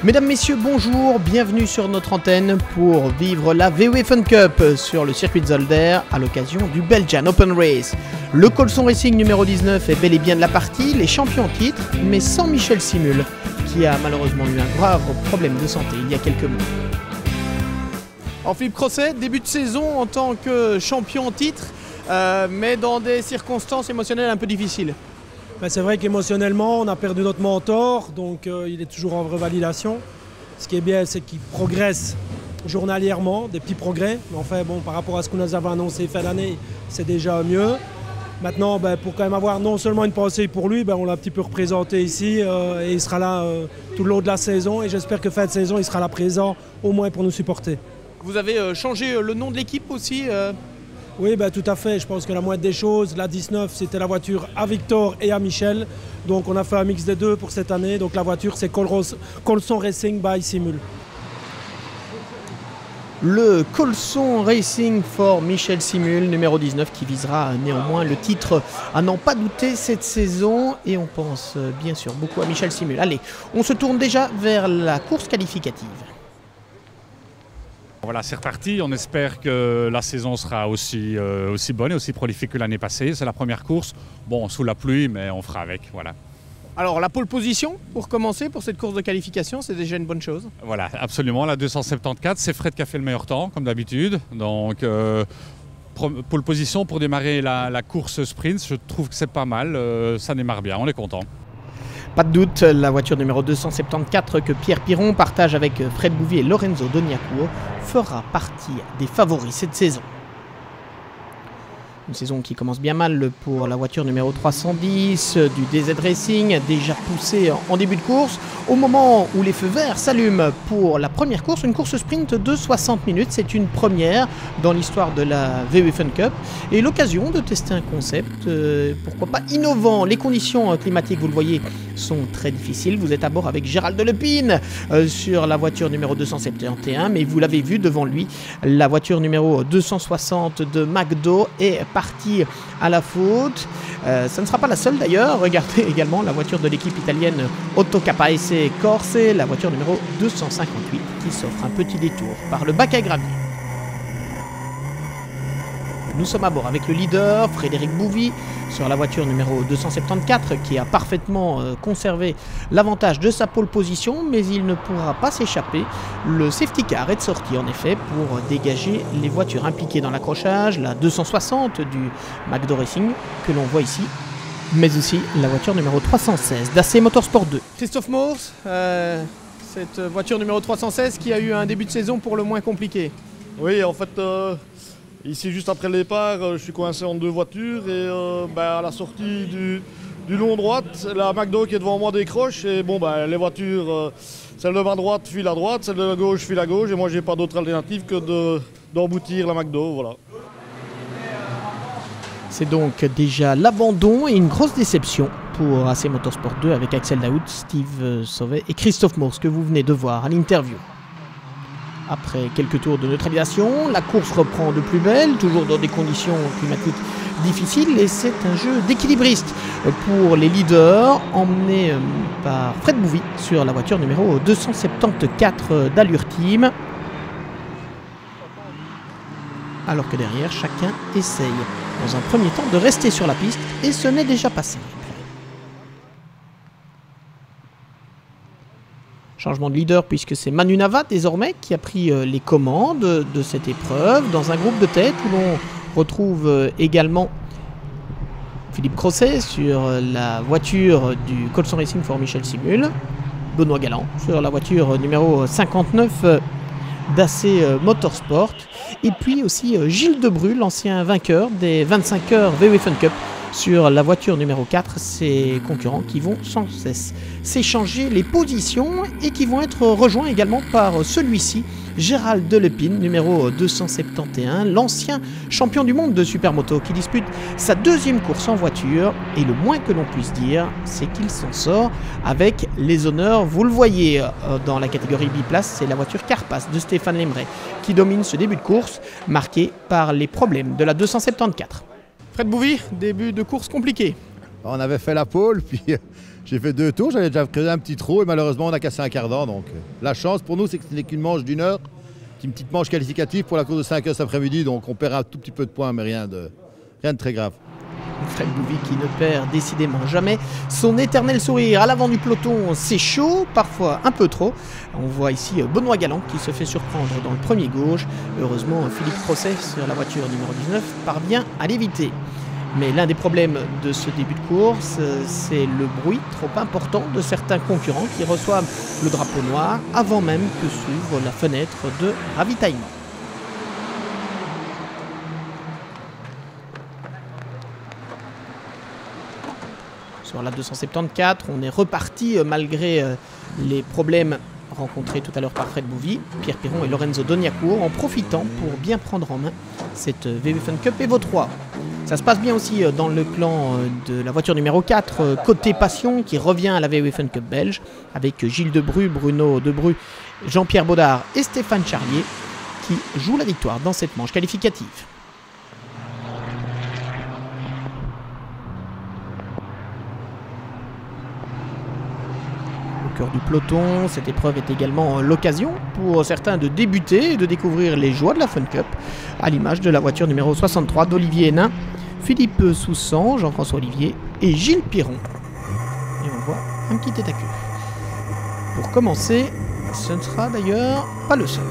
Mesdames, messieurs, bonjour, bienvenue sur notre antenne pour vivre la VW Fun Cup sur le circuit de Zolder à l'occasion du Belgian Open Race. Le Colson Racing numéro 19 est bel et bien de la partie, les champions en titre, mais sans Michel Simul, qui a malheureusement eu un grave problème de santé il y a quelques mois. Alors Philippe Crosset, début de saison en tant que champion en titre, mais dans des circonstances émotionnelles un peu difficiles. C'est vrai qu'émotionnellement, on a perdu notre mentor, donc il est toujours en revalidation. Ce qui est bien, c'est qu'il progresse journalièrement, des petits progrès. Mais enfin, bon, par rapport à ce qu'on nous avait annoncé fin d'année, c'est déjà mieux. Maintenant, pour quand même avoir non seulement une pensée pour lui, on l'a un petit peu représenté ici et il sera là tout le long de la saison. Et j'espère que fin de saison, il sera là présent au moins pour nous supporter. Vous avez changé le nom de l'équipe aussi Oui, tout à fait. Je pense que la moindre des choses, la 19, c'était la voiture à Victor et à Michel. Donc on a fait un mix des deux pour cette année. Donc la voiture, c'est Colson Racing by Simul. Le Colson Racing for Michel Simul, numéro 19, qui visera néanmoins le titre à n'en pas douter cette saison. Et on pense bien sûr beaucoup à Michel Simul. Allez, on se tourne déjà vers la course qualificative. Voilà, c'est reparti. On espère que la saison sera aussi bonne et aussi prolifique que l'année passée. C'est la première course. Bon, sous la pluie, mais on fera avec. Voilà. Alors, la pole position, pour commencer, pour cette course de qualification, c'est déjà une bonne chose. Voilà, absolument. La 274, c'est Fred qui a fait le meilleur temps, comme d'habitude. Donc, pole position pour démarrer la course sprint, je trouve que c'est pas mal. Ça démarre bien, on est content. Pas de doute, la voiture numéro 274 que Pierre Piron partage avec Fred Bouvier et Lorenzo Doniacuo fera partie des favoris cette saison. Une saison qui commence bien mal pour la voiture numéro 310 du DZ Racing, déjà poussée en début de course. Au moment où les feux verts s'allument pour la première course, une course sprint de 60 minutes, c'est une première dans l'histoire de la VW Fun Cup. Et l'occasion de tester un concept, pourquoi pas innovant. Les conditions climatiques, vous le voyez, sont très difficiles. Vous êtes à bord avec Gérald Delepine sur la voiture numéro 271, mais vous l'avez vu devant lui, la voiture numéro 260 de McDo est partie à la faute. Ça ne sera pas la seule d'ailleurs. Regardez également la voiture de l'équipe italienne Autocapace Corse, la voiture numéro 258 qui s'offre un petit détour par le bac à gravier. Nous sommes à bord avec le leader, Frédéric Bouvy, sur la voiture numéro 274 qui a parfaitement conservé l'avantage de sa pole position, mais il ne pourra pas s'échapper. Le safety car est sorti en effet pour dégager les voitures impliquées dans l'accrochage, la 260 du McDo Racing que l'on voit ici, mais aussi la voiture numéro 316 d'AC Motorsport 2. Christophe Morse, cette voiture numéro 316 qui a eu un début de saison pour le moins compliqué. Oui, en fait, ici juste après le départ, je suis coincé en deux voitures et à la sortie du long droite, la McDo qui est devant moi décroche et les voitures, celle de ma droite file à droite, celle de la gauche file à gauche et moi j'ai pas d'autre alternative que d'emboutir la McDo, voilà. C'est donc déjà l'abandon et une grosse déception pour AC Motorsport 2 avec Axel Daoud, Steve Sauvet et Christophe Morse que vous venez de voir à l'interview. Après quelques tours de neutralisation, la course reprend de plus belle, toujours dans des conditions climatiques difficiles, et c'est un jeu d'équilibriste pour les leaders, emmenés par Fred Bouvy sur la voiture numéro 274 d'Allure Team. Alors que derrière, chacun essaye dans un premier temps de rester sur la piste, et ce n'est déjà pas simple. Changement de leader puisque c'est Manu Nava désormais qui a pris les commandes de cette épreuve dans un groupe de tête où l'on retrouve également Philippe Crosset sur la voiture du Colson Racing for Michel Simul, Benoît Galland sur la voiture numéro 59 d'AC Motorsport et puis aussi Gilles Debru, l'ancien vainqueur des 25 heures VW Fun Cup sur la voiture numéro 4, ces concurrents qui vont sans cesse s'échanger les positions et qui vont être rejoints également par celui-ci, Gérald Delepine, numéro 271, l'ancien champion du monde de supermoto qui dispute sa deuxième course en voiture. Et le moins que l'on puisse dire, c'est qu'il s'en sort avec les honneurs. Vous le voyez dans la catégorie biplace, c'est la voiture Carpace de Stéphane Lemray qui domine ce début de course, marqué par les problèmes de la 274. Fred Bouvy, début de course compliqué. On avait fait la pole, puis J'ai fait 2 tours, j'avais déjà creusé un petit trou et malheureusement on a cassé un quart-dent. Donc la chance pour nous c'est que ce n'est qu'une manche d'1 heure, une petite manche qualificative pour la course de 5 heures cet après-midi. Donc on perd un tout petit peu de points mais rien de très grave. Fred Bouvy qui ne perd décidément jamais son éternel sourire. À l'avant du peloton, c'est chaud, parfois un peu trop. On voit ici Benoît Galland qui se fait surprendre dans le premier gauche. Heureusement, Philippe Crosset sur la voiture numéro 19 parvient à l'éviter. Mais l'un des problèmes de ce début de course, c'est le bruit trop important de certains concurrents qui reçoivent le drapeau noir avant même que s'ouvre la fenêtre de ravitaillement. Sur la 274, on est reparti malgré les problèmes rencontrés tout à l'heure par Fred Bouvy, Pierre Piron et Lorenzo Doniacourt en profitant pour bien prendre en main cette VW Fun Cup Evo 3. Ça se passe bien aussi dans le clan de la voiture numéro 4, côté Passion, qui revient à la VW Fun Cup belge, avec Gilles Debru, Bruno Debru, Jean-Pierre Baudard et Stéphane Charlier, qui jouent la victoire dans cette manche qualificative. Du peloton, cette épreuve est également l'occasion pour certains de débuter et de découvrir les joies de la Fun Cup, à l'image de la voiture numéro 63 d'Olivier Hénin, Philippe Soussan, Jean-François Olivier et Gilles Piron. Et on voit un petit tête à queue. Pour commencer, ce ne sera d'ailleurs pas le seul.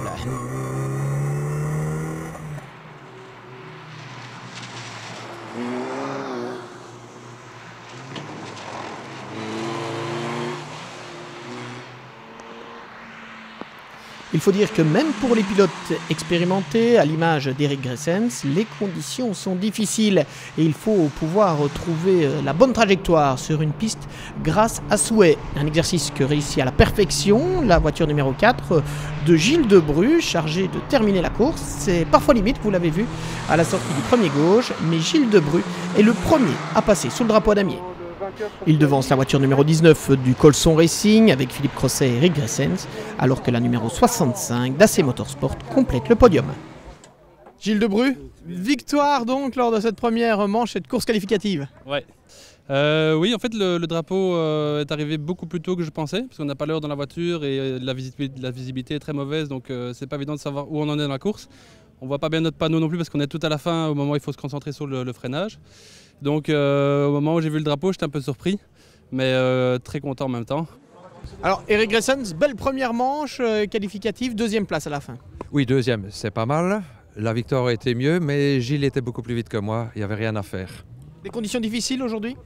Il faut dire que même pour les pilotes expérimentés, à l'image d'Eric Gressens, les conditions sont difficiles et il faut pouvoir trouver la bonne trajectoire sur une piste grâce à souhait. Un exercice que réussit à la perfection la voiture numéro 4 de Gilles Debru, chargé de terminer la course. C'est parfois limite, vous l'avez vu à la sortie du premier gauche, mais Gilles Debru est le premier à passer sous le drapeau damier. Il devance la voiture numéro 19 du Colson Racing avec Philippe Crosset et Eric Gressens, alors que la numéro 65 d'AC Motorsport complète le podium. Gilles Debru, victoire donc lors de cette première manche, cette course qualificative. Ouais. Oui, en fait, le drapeau est arrivé beaucoup plus tôt que je pensais, parce qu'on n'a pas l'heure dans la voiture et la visibilité est très mauvaise, donc c'est pas évident de savoir où on en est dans la course. On voit pas bien notre panneau non plus parce qu'on est tout à la fin, au moment où il faut se concentrer sur le freinage. Donc au moment où j'ai vu le drapeau, j'étais un peu surpris, mais très content en même temps. Alors Eric Gressens, belle première manche qualificative, deuxième place à la fin. Oui, deuxième, c'est pas mal. La victoire a été mieux, mais Gilles était beaucoup plus vite que moi, il n'y avait rien à faire. Des conditions difficiles aujourd'hui?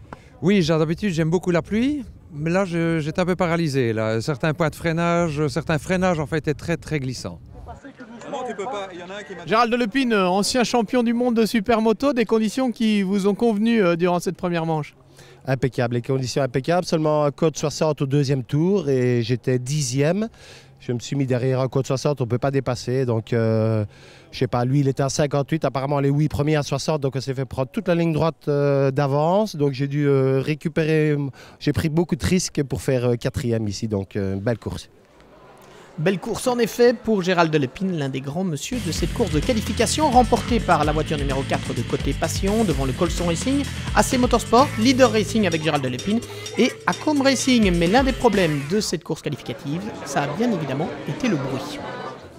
Oui, d'habitude j'aime beaucoup la pluie, mais là j'étais un peu paralysé. Là. Certains points de freinage, certains freinages en fait étaient très très glissants. Gérald Delepine, ancien champion du monde de supermoto, des conditions qui vous ont convenu durant cette première manche? Impeccable, les conditions impeccables, seulement un code 60 au deuxième tour et j'étais 10e. Je me suis mis derrière un code 60, on ne peut pas dépasser, donc je sais pas, lui il était à 58, apparemment les 8 premiers à 60, donc on s'est fait prendre toute la ligne droite d'avance, donc j'ai dû récupérer, j'ai pris beaucoup de risques pour faire 4e ici, donc belle course. Belle course en effet pour Gérald Delepine, l'un des grands monsieur de cette course de qualification, remportée par la voiture numéro 4 de côté Passion devant le Colson Racing, AC Motorsport, Leader Racing avec Gérald Delepine et Acom Racing. Mais l'un des problèmes de cette course qualificative, ça a bien évidemment été le bruit.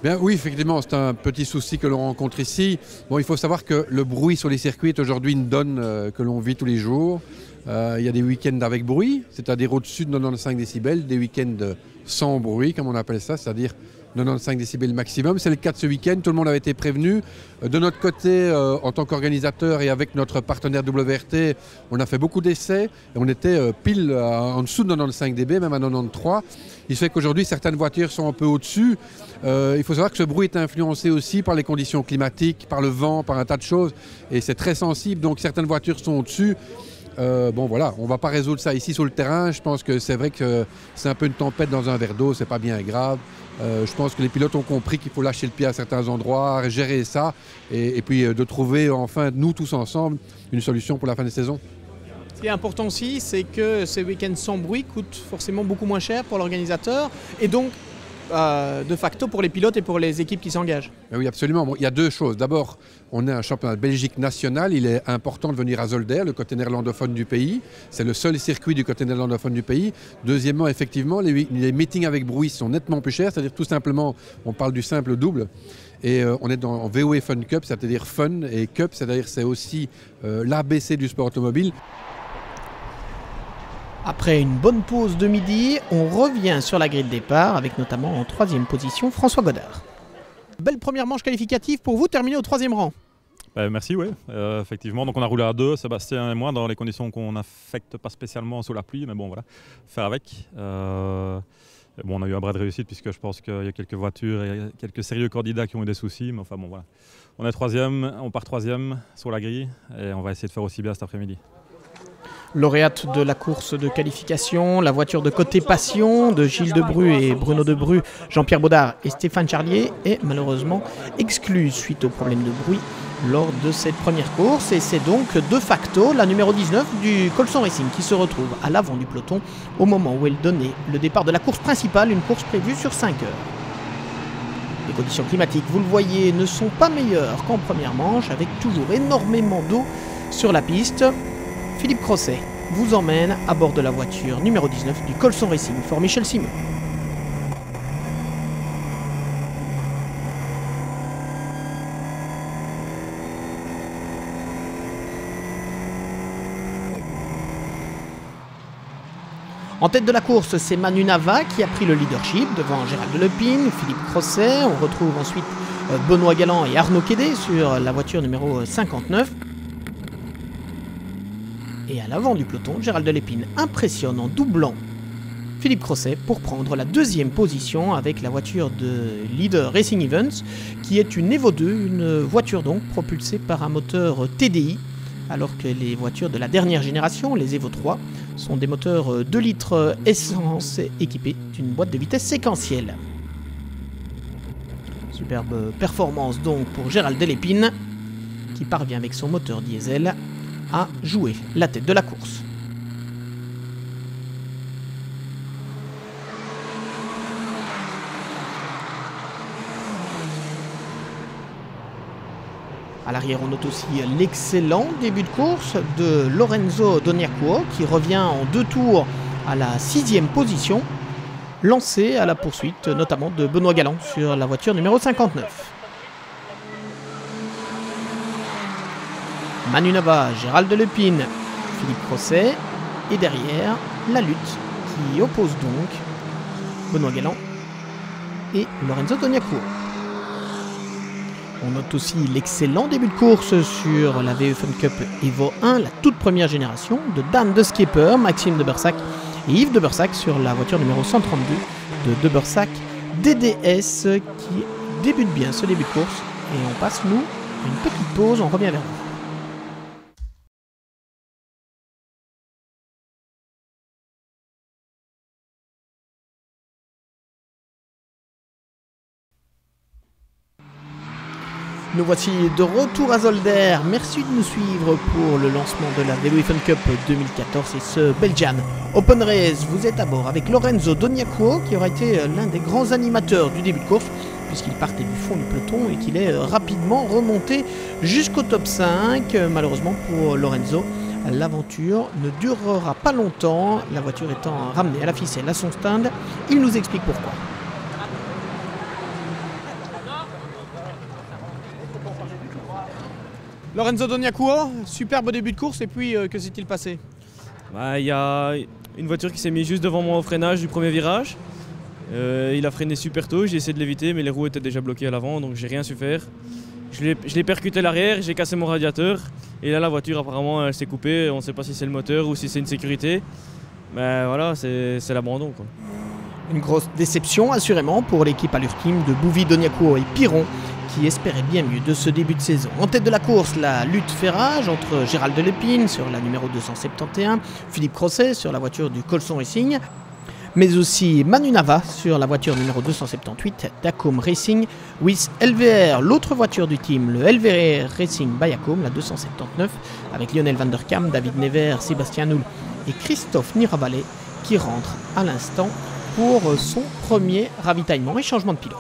Bien, oui, effectivement, c'est un petit souci que l'on rencontre ici. Bon, il faut savoir que le bruit sur les circuits est aujourd'hui une donne que l'on vit tous les jours. Il y a des week-ends avec bruit, c'est-à-dire au-dessus de 95 décibels, des week-ends sans bruit, comme on appelle ça, c'est-à-dire 95 décibels maximum. C'est le cas de ce week-end, tout le monde avait été prévenu. De notre côté, en tant qu'organisateur et avec notre partenaire WRT, on a fait beaucoup d'essais et on était pile en dessous de 95 dB, même à 93. Il fait qu'aujourd'hui, certaines voitures sont un peu au-dessus. Il faut savoir que ce bruit est influencé aussi par les conditions climatiques, par le vent, par un tas de choses, et c'est très sensible, donc certaines voitures sont au-dessus. Bon voilà, on ne va pas résoudre ça ici sur le terrain. Je pense que c'est vrai que c'est un peu une tempête dans un verre d'eau, c'est pas bien grave. Je pense que les pilotes ont compris qu'il faut lâcher le pied à certains endroits, gérer ça et puis de trouver enfin, nous tous ensemble, une solution pour la fin de saison. Ce qui est important aussi, c'est que ces week-ends sans bruit coûtent forcément beaucoup moins cher pour l'organisateur et donc de facto pour les pilotes et pour les équipes qui s'engagent. Oui, absolument. Bon, il y a deux choses. D'abord, on est un championnat de Belgique national. Il est important de venir à Zolder, le côté néerlandophone du pays. C'est le seul circuit du côté néerlandophone du pays. Deuxièmement, effectivement, les meetings avec bruit sont nettement plus chers. C'est-à-dire tout simplement, on parle du simple double. Et on est en VOE Fun Cup, c'est-à-dire Fun et Cup, c'est-à-dire c'est aussi l'ABC du sport automobile. Après une bonne pause de midi, on revient sur la grille de départ avec notamment en 3e position François Godard. Belle première manche qualificative pour vous, terminé au 3e rang. Merci, oui, effectivement. Donc on a roulé à deux, Sébastien et moi, dans les conditions qu'on n'affecte pas spécialement sous la pluie, mais bon voilà, faire avec. Bon, on a eu un bras de réussite puisque je pense qu'il y a quelques voitures et quelques sérieux candidats qui ont eu des soucis, mais enfin bon voilà. On est 3e, on part 3e sur la grille et on va essayer de faire aussi bien cet après-midi. Lauréate de la course de qualification, la voiture de Côté Passion de Gilles Debru et Bruno Debru, Jean-Pierre Baudard et Stéphane Charlier est malheureusement exclue suite au problème de bruit lors de cette première course. Et c'est donc de facto la numéro 19 du Colson Racing qui se retrouve à l'avant du peloton au moment où elle donnait le départ de la course principale, une course prévue sur 5 heures. Les conditions climatiques, vous le voyez, ne sont pas meilleures qu'en première manche avec toujours énormément d'eau sur la piste. Philippe Crosset vous emmène à bord de la voiture numéro 19 du Colson Racing for Michel Simon. En tête de la course, c'est Manu Nava qui a pris le leadership devant Gérald Delepine, Philippe Crosset. On retrouve ensuite Benoît Galland et Arnaud Quédé sur la voiture numéro 59. Et à l'avant du peloton, Gérald Delepine impressionne en doublant Philippe Crosset pour prendre la 2e position avec la voiture de Leader Racing Events qui est une Evo 2, une voiture donc propulsée par un moteur TDI alors que les voitures de la dernière génération, les Evo 3, sont des moteurs 2 litres essence équipés d'une boîte de vitesse séquentielle. Superbe performance donc pour Gérald Delepine qui parvient avec son moteur diesel à jouer la tête de la course. À l'arrière, on note aussi l'excellent début de course de Lorenzo Doniacuo qui revient en 2 tours à la 6e position, lancé à la poursuite notamment de Benoît Galland sur la voiture numéro 59. Manu Nava, Gérald Delepine, Philippe Crosset et derrière la lutte qui oppose donc Benoît Galland et Lorenzo Doniacuo. On note aussi l'excellent début de course sur la VE Fun Cup Evo 1, la toute première génération de Dan de Skipper, Maxime de Bersac et Yves de Bersac sur la voiture numéro 132 de De Bersac DDS qui débute bien ce début de course. Et on passe nous une petite pause, on revient vers vous. Nous voici de retour à Zolder. Merci de nous suivre pour le lancement de la VW Fun Cup 2014 et ce Belgian Open Race. Vous êtes à bord avec Lorenzo Doniacuo qui aura été l'un des grands animateurs du début de course puisqu'il partait du fond du peloton et qu'il est rapidement remonté jusqu'au top 5. Malheureusement pour Lorenzo, l'aventure ne durera pas longtemps, la voiture étant ramenée à la ficelle à son stand. Il nous explique pourquoi. Lorenzo Doniacuo, superbe début de course et puis que s'est-il passé? Il y a une voiture qui s'est mise juste devant moi au freinage du premier virage. Il a freiné super tôt, j'ai essayé de l'éviter mais les roues étaient déjà bloquées à l'avant donc j'ai rien su faire. Je l'ai percuté l'arrière, j'ai cassé mon radiateur et là la voiture apparemment elle s'est coupée, on ne sait pas si c'est le moteur ou si c'est une sécurité. Mais voilà, c'est l'abandon quoi. Une grosse déception assurément pour l'équipe Allure Team de Bouvi, Doniacuo et Piron qui espérait bien mieux de ce début de saison. En tête de la course, la lutte fait rage entre Gérald Delepine sur la numéro 271, Philippe Crosset sur la voiture du Colson Racing, mais aussi Manu Nava sur la voiture numéro 278 d'Acom Racing, with LVR, l'autre voiture du team, le LVR Racing by Acom, la 279, avec Lionel Van Der Kam, David Nevers, Sébastien Noul et Christophe Niraballet qui rentrent à l'instant pour son premier ravitaillement et changement de pilote.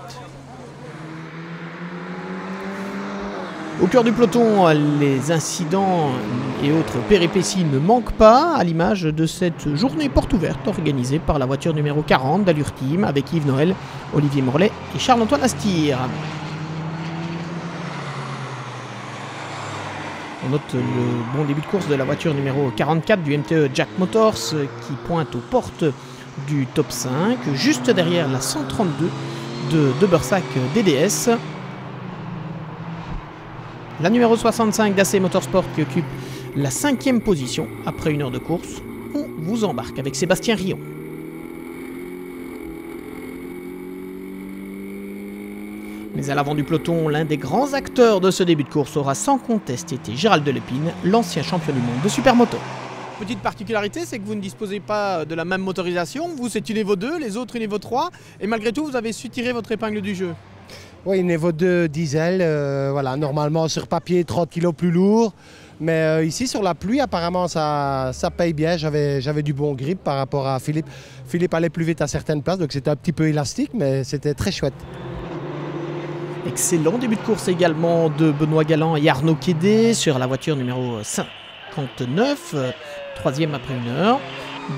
Au cœur du peloton, les incidents et autres péripéties ne manquent pas, à l'image de cette journée porte ouverte organisée par la voiture numéro 40 d'Allure Team avec Yves Noël, Olivier Morlet et Charles-Antoine Astir. On note le bon début de course de la voiture numéro 44 du MTE Jack Motors qui pointe aux portes du top 5, juste derrière la 132 de Bursac DDS. La numéro 65 d'AC Motorsport qui occupe la 5e position après une heure de course. On vous embarque avec Sébastien Rion. Mais à l'avant du peloton, l'un des grands acteurs de ce début de course aura sans conteste été Gérald Delépine, l'ancien champion du monde de supermoto. Petite particularité, c'est que vous ne disposez pas de la même motorisation. Vous, c'est une Evo 2, les autres une Evo 3. Et malgré tout, vous avez su tirer votre épingle du jeu. Oui, une Evo 2 diesel, voilà, normalement sur papier 30 kg plus lourd. Mais ici sur la pluie, apparemment ça paye bien. J'avais du bon grip par rapport à Philippe. Philippe allait plus vite à certaines places, donc c'était un petit peu élastique, mais c'était très chouette. Excellent début de course également de Benoît Galland et Arnaud Quédé sur la voiture numéro 59, troisième après une heure.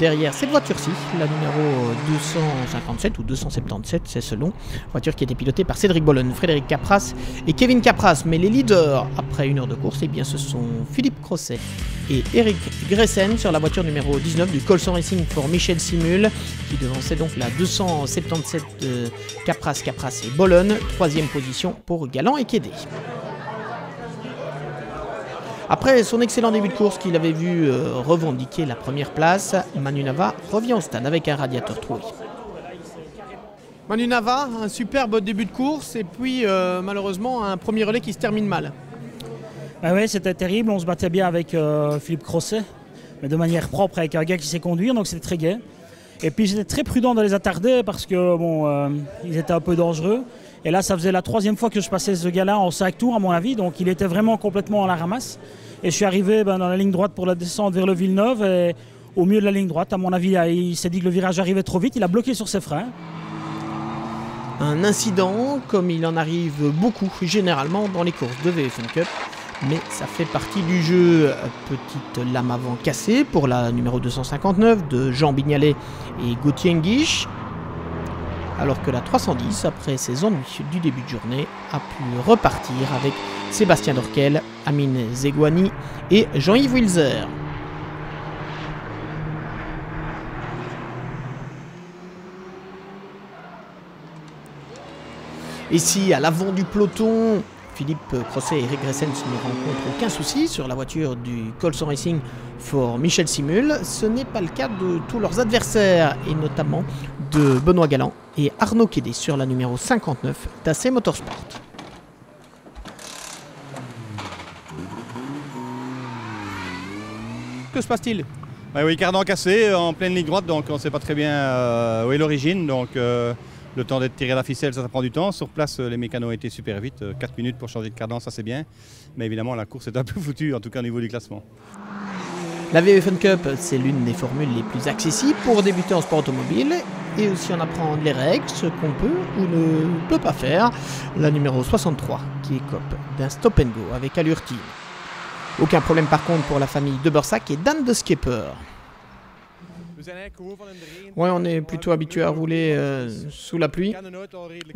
Derrière cette voiture-ci, la numéro 257 ou 277, c'est selon, voiture qui était pilotée par Cédric Bollon, Frédéric Capras et Kevin Capras. Mais les leaders après une heure de course, eh bien, ce sont Philippe Crosset et Eric Gressen sur la voiture numéro 19 du Colson Racing for Michel Simul, qui devançait donc la 277 de Capras et Bollon. Troisième position pour Galland et Quédé. Après son excellent début de course qu'il avait vu revendiquer la première place, Manu Nava revient au stade avec un radiateur troué. Manu Nava, un superbe début de course et puis malheureusement un premier relais qui se termine mal. Ah oui, c'était terrible, on se battait bien avec Philippe Crosset, mais de manière propre avec un gars qui sait conduire, donc c'était très gai. Et puis j'étais très prudent de les attarder parce que bon, ils étaient un peu dangereux. Et là, ça faisait la troisième fois que je passais ce gars-là en 5 tours, à mon avis. Donc, il était vraiment complètement à la ramasse. Et je suis arrivé dans la ligne droite pour la descente vers le Villeneuve. Et au milieu de la ligne droite, à mon avis, il s'est dit que le virage arrivait trop vite. Il a bloqué sur ses freins. Un incident, comme il en arrive beaucoup, généralement, dans les courses de VFN Cup. Mais ça fait partie du jeu. Petite lame avant cassée pour la numéro 259 de Jean Bignalet et Gauthier Nguish. Alors que la 310, après ses ennuis du début de journée, a pu repartir avec Sébastien Dorkel, Amine Zegouani et Jean-Yves Wilzer. Ici, à l'avant du peloton, Philippe Crosset et Eric Gressen ne rencontrent aucun souci sur la voiture du Colson Racing for Michel Simul. Ce n'est pas le cas de tous leurs adversaires, et notamment de Benoît Galland et Arnaud Quédé sur la numéro 59 d'AC Motorsport. Que se passe-t-il? Oui, cardan cassé en pleine ligne droite, donc on ne sait pas très bien où est l'origine. Donc le temps d'être tiré à la ficelle, ça prend du temps. Sur place, les mécanos ont été super vite. 4 minutes pour changer de cardan, ça c'est bien. Mais évidemment, la course est un peu foutue, en tout cas au niveau du classement. La VFN Cup, c'est l'une des formules les plus accessibles pour débuter en sport automobile et aussi en apprendre les règles, ce qu'on peut ou ne peut pas faire. La numéro 63 qui écope d'un stop and go avec Allure Team. Aucun problème par contre pour la famille de Bursac et Dan de Skipper. Ouais, on est plutôt habitué à rouler sous la pluie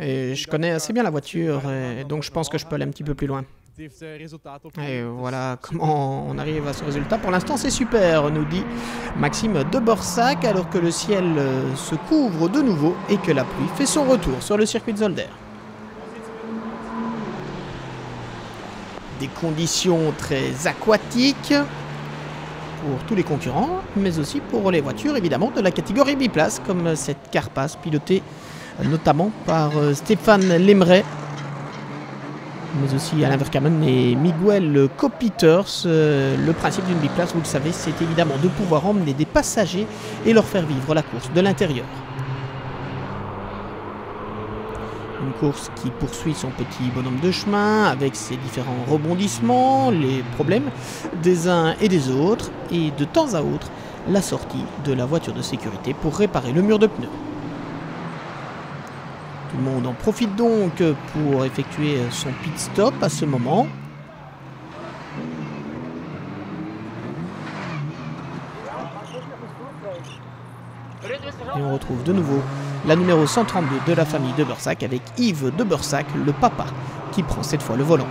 et je connais assez bien la voiture et donc je pense que je peux aller un petit peu plus loin. Et voilà comment on arrive à ce résultat. Pour l'instant c'est super, nous dit Maxime de Bursac, alors que le ciel se couvre de nouveau et que la pluie fait son retour sur le circuit de Zolder. Des conditions très aquatiques pour tous les concurrents, mais aussi pour les voitures évidemment de la catégorie biplace, comme cette Carpace pilotée notamment par Stéphane Lemray, mais aussi Alain Verkamen et Miguel Copiters. Le principe d'une biplace, vous le savez, c'est évidemment de pouvoir emmener des passagers et leur faire vivre la course de l'intérieur. Une course qui poursuit son petit bonhomme de chemin avec ses différents rebondissements, les problèmes des uns et des autres, et de temps à autre, la sortie de la voiture de sécurité pour réparer le mur de pneus. Tout le monde en profite donc pour effectuer son pit stop à ce moment. Et on retrouve de nouveau la numéro 132 de la famille de Bursac avec Yves de Bursac, le papa, qui prend cette fois le volant.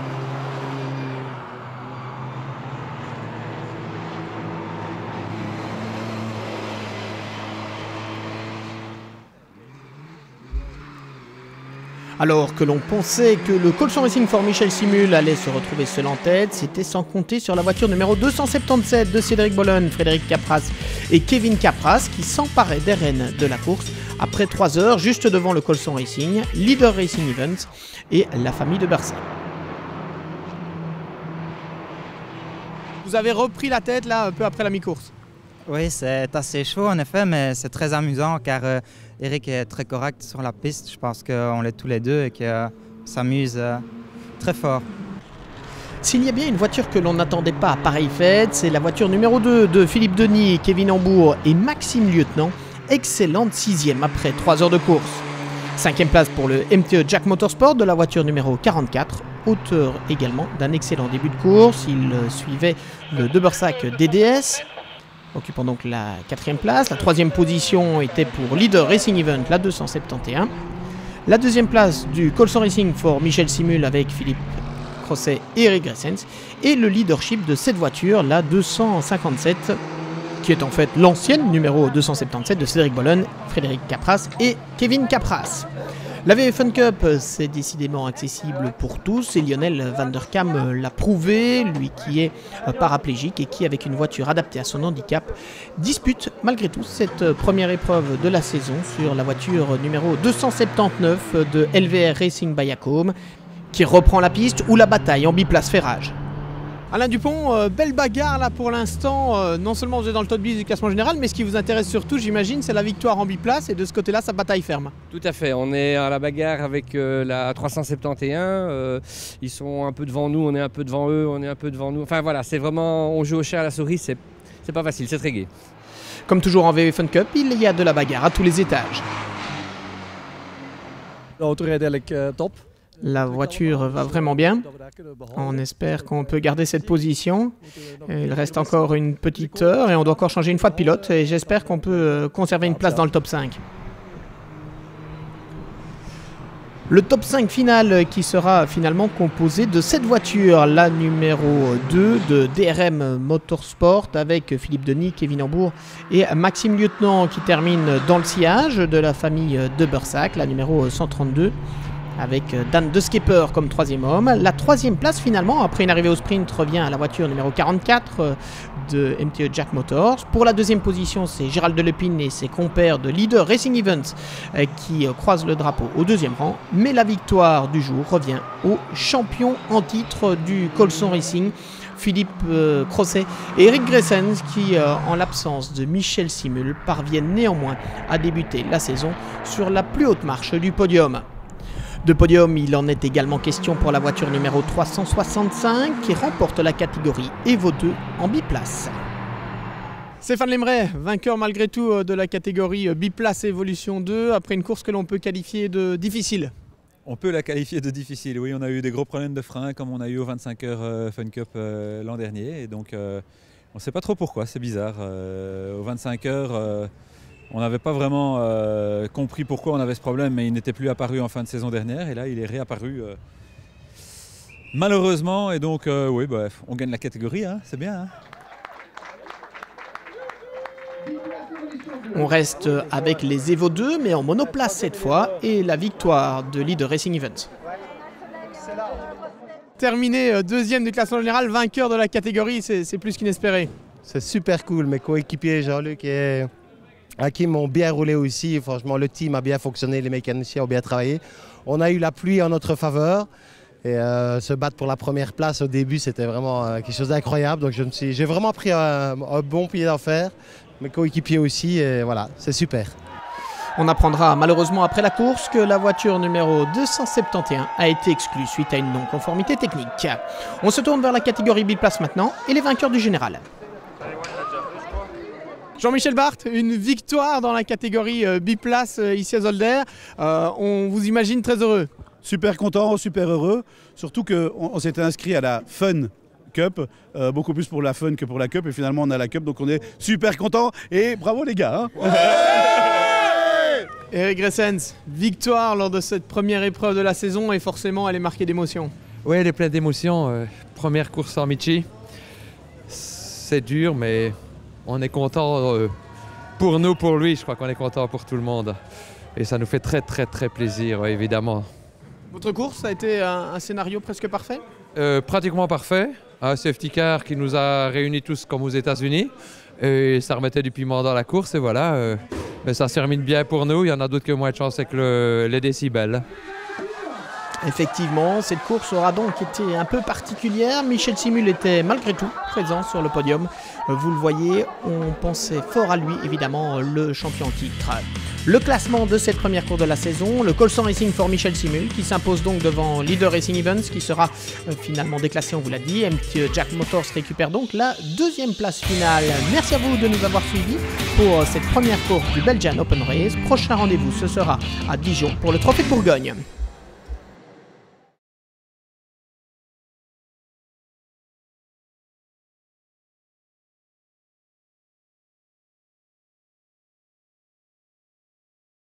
Alors que l'on pensait que le Colson Racing for Michel Simul allait se retrouver seul en tête, c'était sans compter sur la voiture numéro 277 de Cédric Bolon, Frédéric Capras et Kevin Capras qui s'emparaient des rênes de la course après 3 heures juste devant le Colson Racing, Leader Racing Events et la famille de Bursac. Vous avez repris la tête là un peu après la mi-course. Oui, c'est assez chaud en effet, mais c'est très amusant car Eric est très correct sur la piste. Je pense qu'on l'est tous les deux et qu'on s'amuse très fort. S'il y a bien une voiture que l'on n'attendait pas à pareille fête, c'est la voiture numéro 2 de Philippe Denis, Kevin Hambourg et Maxime Lieutenant. Excellente 6e après 3 heures de course. 5e place pour le MTE Jack Motorsport de la voiture numéro 44. Auteur également d'un excellent début de course. Il suivait le de Bursac DDS. Occupant donc la 4e place. La 3e position était pour Leader Racing Event, la 271. La 2e place du Colson Racing for Michel Simul avec Philippe Crosset et Eric Gressens. Et le leadership de cette voiture, la 257, qui est en fait l'ancienne numéro 277 de Cédric Bolon, Frédéric Capras et Kevin Capras. La VF Fun Cup, c'est décidément accessible pour tous et Lionel Van der Kam l'a prouvé, lui qui est paraplégique et qui, avec une voiture adaptée à son handicap, dispute malgré tout cette première épreuve de la saison sur la voiture numéro 279 de LVR Racing by Yacom, qui reprend la piste où la bataille en biplace fait rage. Alain Dupont, belle bagarre là pour l'instant, non seulement vous êtes dans le top 10 du classement général, mais ce qui vous intéresse surtout, j'imagine, c'est la victoire en biplace et de ce côté-là, sa bataille ferme. Tout à fait, on est à la bagarre avec la 371, ils sont un peu devant nous, on est un peu devant eux, on est un peu devant nous, enfin voilà, c'est vraiment, on joue au chat à la souris, c'est pas facile, c'est très gai. Comme toujours en VW Fun Cup, il y a de la bagarre à tous les étages. L'auto est eigenlijk top. La voiture va vraiment bien. On espère qu'on peut garder cette position. Il reste encore une petite heure et on doit encore changer une fois de pilote. Et j'espère qu'on peut conserver une place dans le top 5. Le top 5 final qui sera finalement composé de cette voiture. La numéro 2 de DRM Motorsport avec Philippe Denis, Kevin Hambourg et Maxime Lieutenant qui termine dans le sillage de la famille de Bursac. La numéro 132. Avec Dan De Skipper comme 3e homme. La 3e place finalement, après une arrivée au sprint, revient à la voiture numéro 44 de MTE Jack Motors. Pour la 2e position, c'est Gérald Delepine et ses compères de Leader Racing Events qui croisent le drapeau au 2e rang. Mais la victoire du jour revient au champion en titre du Colson Racing, Philippe Crosset et Eric Gressens qui, en l'absence de Michel Simul, parviennent néanmoins à débuter la saison sur la plus haute marche du podium. De podium, il en est également question pour la voiture numéro 365 qui remporte la catégorie Evo 2 en biplace. Stéphane Lemray, vainqueur malgré tout de la catégorie biplace Evolution 2 après une course que l'on peut qualifier de difficile. On peut la qualifier de difficile, oui. On a eu des gros problèmes de frein comme on a eu au 25 heures Fun Cup l'an dernier. Et donc on ne sait pas trop pourquoi, c'est bizarre. Au 25 heures... on n'avait pas vraiment compris pourquoi on avait ce problème, mais il n'était plus apparu en fin de saison dernière. Et là, il est réapparu malheureusement. Et donc, oui, bref, on gagne la catégorie, hein, c'est bien. Hein. On reste avec les Evo 2, mais en monoplace cette fois, et la victoire de Leader Racing Events. Terminé 2e du classement général, vainqueur de la catégorie, c'est plus qu'inespéré. C'est super cool, mes coéquipiers Jean-Luc et Hakim ont bien roulé aussi. Franchement, le team a bien fonctionné, les mécaniciens ont bien travaillé. On a eu la pluie en notre faveur. Et se battre pour la première place au début, c'était vraiment quelque chose d'incroyable. Donc j'ai vraiment pris un bon pied d'enfer. Mes coéquipiers aussi, et voilà, c'est super. On apprendra malheureusement après la course que la voiture numéro 271 a été exclue suite à une non-conformité technique. On se tourne vers la catégorie biplace maintenant et les vainqueurs du général. Jean-Michel Barthes, une victoire dans la catégorie biplace ici à Zolder. On vous imagine très heureux. Super content, super heureux. Surtout qu'on s'était inscrit à la Fun Cup, beaucoup plus pour la Fun que pour la Cup. Et finalement, on a la Cup, donc on est super content. Et bravo les gars. Eric Gressens, victoire lors de cette première épreuve de la saison et forcément, elle est marquée d'émotion. Oui, elle est pleine d'émotions. Première course en Michi. C'est dur, mais on est content pour nous, pour lui. Je crois qu'on est content pour tout le monde. Et ça nous fait très, très, très plaisir, évidemment. Votre course a été un scénario presque parfait? Pratiquement parfait. Un safety car qui nous a réunis tous comme aux États-Unis. Et ça remettait du piment dans la course et voilà. Mais ça se termine bien pour nous. Il y en a d'autres qui ont moins de chance avec les décibels. Effectivement, cette course aura donc été un peu particulière. Michel Simul était malgré tout présent sur le podium. Vous le voyez, on pensait fort à lui, évidemment, le champion en titre. Le classement de cette première course de la saison, le Colson Racing for Michel Simul qui s'impose donc devant Leader Racing Events qui sera finalement déclassé, on vous l'a dit. MT Jack Motors récupère donc la deuxième place finale. Merci à vous de nous avoir suivis pour cette première course du Belgian Open Race. Prochain rendez-vous, ce sera à Dijon pour le Trophée de Bourgogne.